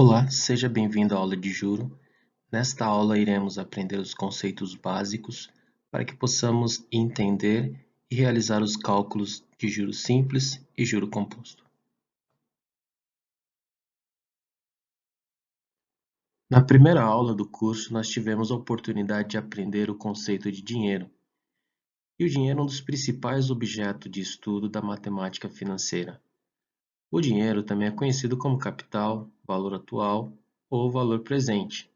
Olá, seja bem-vindo à aula de juro. Nesta aula iremos aprender os conceitos básicos para que possamos entender e realizar os cálculos de juro simples e juro composto. Na primeira aula do curso, nós tivemos a oportunidade de aprender o conceito de dinheiro. E o dinheiro é um dos principais objetos de estudo da matemática financeira. O dinheiro também é conhecido como capital, valor atual ou valor presente.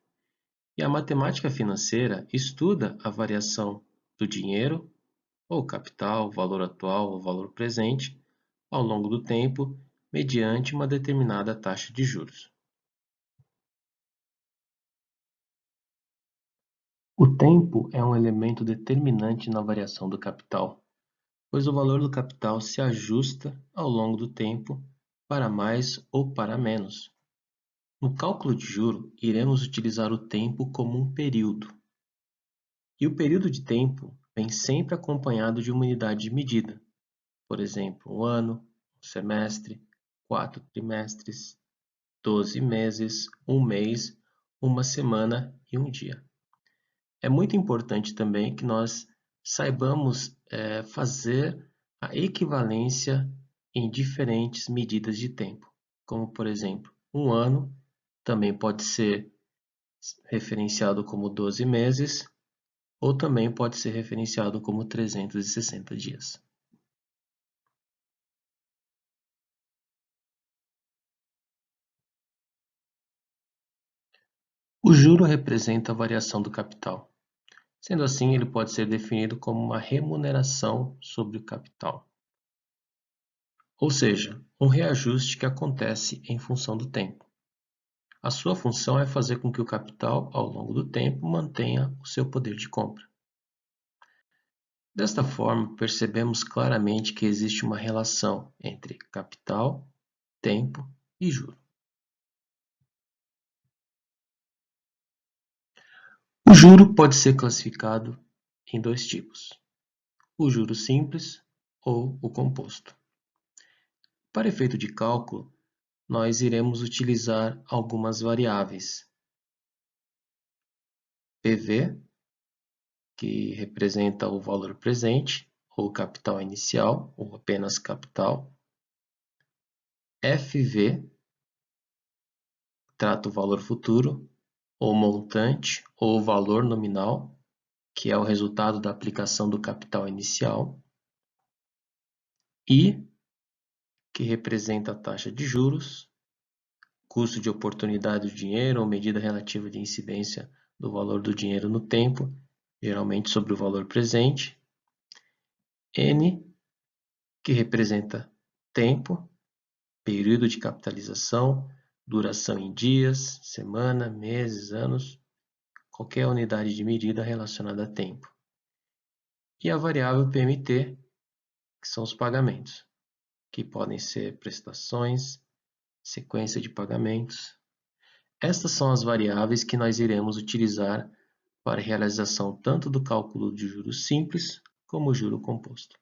E a matemática financeira estuda a variação do dinheiro, ou capital, valor atual ou valor presente, ao longo do tempo, mediante uma determinada taxa de juros. O tempo é um elemento determinante na variação do capital, pois o valor do capital se ajusta ao longo do tempo para mais ou para menos. No cálculo de juro, iremos utilizar o tempo como um período. E o período de tempo vem sempre acompanhado de uma unidade de medida, por exemplo, um ano, um semestre, 4 trimestres, 12 meses, um mês, uma semana e um dia. É muito importante também que nós saibamos fazer a equivalência em diferentes medidas de tempo, como por exemplo, um ano também pode ser referenciado como 12 meses, ou também pode ser referenciado como 360 dias. O juro representa a variação do capital. Sendo assim, ele pode ser definido como uma remuneração sobre o capital. Ou seja, um reajuste que acontece em função do tempo. A sua função é fazer com que o capital, ao longo do tempo, mantenha o seu poder de compra. Desta forma, percebemos claramente que existe uma relação entre capital, tempo e juro. O juro pode ser classificado em dois tipos: o juro simples ou o composto. Para efeito de cálculo, nós iremos utilizar algumas variáveis. PV, que representa o valor presente, ou capital inicial, ou apenas capital. FV, trata o valor futuro, ou montante, ou valor nominal, que é o resultado da aplicação do capital inicial. I, que representa a taxa de juros, custo de oportunidade do dinheiro ou medida relativa de incidência do valor do dinheiro no tempo, geralmente sobre o valor presente. N, que representa tempo, período de capitalização, duração em dias, semana, meses, anos, qualquer unidade de medida relacionada a tempo. E a variável PMT, que são os pagamentos, que podem ser prestações, sequência de pagamentos. Estas são as variáveis que nós iremos utilizar para a realização tanto do cálculo de juros simples como o juro composto.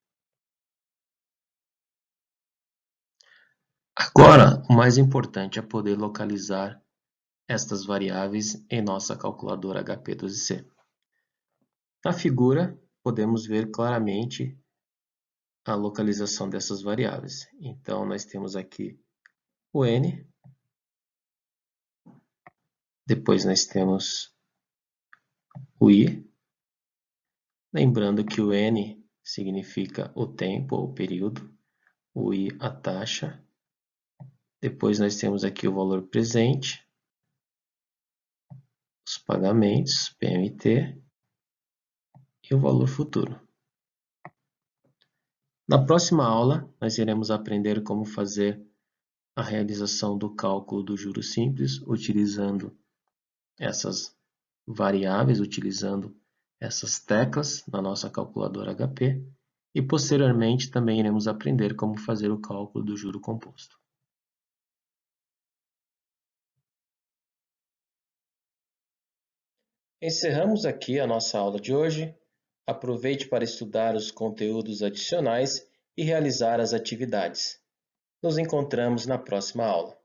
Agora, o mais importante é poder localizar estas variáveis em nossa calculadora HP12C. Na figura, podemos ver claramente a localização dessas variáveis. Então, nós temos aqui o N, depois nós temos o I, lembrando que o N significa o tempo ou período, o I a taxa, depois nós temos aqui o valor presente, os pagamentos, PMT, e o valor futuro. Na próxima aula, nós iremos aprender como fazer a realização do cálculo do juro simples, utilizando essas variáveis, utilizando essas teclas na nossa calculadora HP, e posteriormente também iremos aprender como fazer o cálculo do juro composto. Encerramos aqui a nossa aula de hoje. Aproveite para estudar os conteúdos adicionais e realizar as atividades. Nos encontramos na próxima aula.